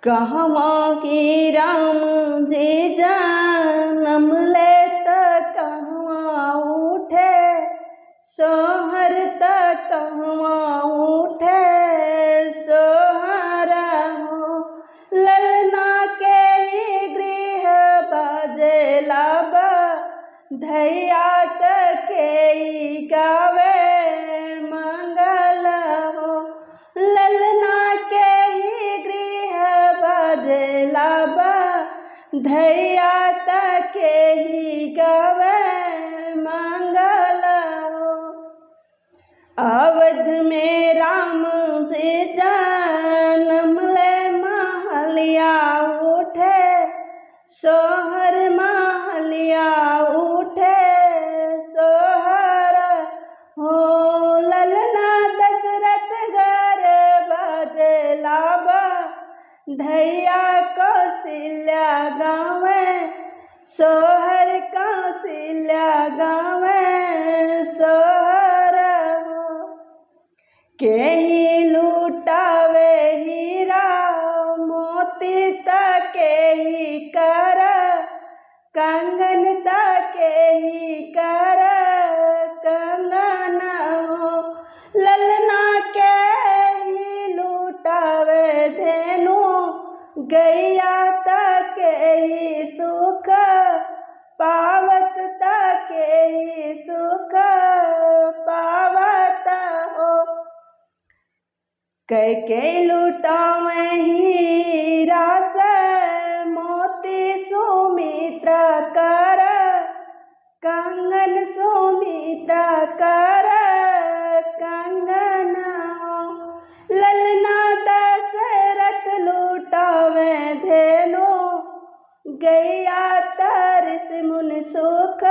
कहवा की राम जी जन्म लेत कहवा उठे सोहर त कहवा उठे सोहर हो। ललना के ही गृह बाजेला धैया के ही गावे मंगल हो। ललना के ही गृह बाजेला धैया के ही गावे मंगल हो। अवध में राम जी जन्म ले महलिया उठे सोहर महलिया उठे सोहर हो। ललना दशरथ घर बाजेला धैया कौशल्या गावे सोहर कौशल्या गावे सोहर हो। के ही लुटावे हीरा मोती के ही कर कंगन के ही कर कंगन हो। ललना के ही लुटावे धेनु गैया के ही सुख पावत के ही सुख पावत हो। कैके लुटावे हीरा से मोती सुमित्र कर कंगन सुमित्र कर कंगन हो। ललना दशरथ लुटावे धेनु गैया तरस मुन सुख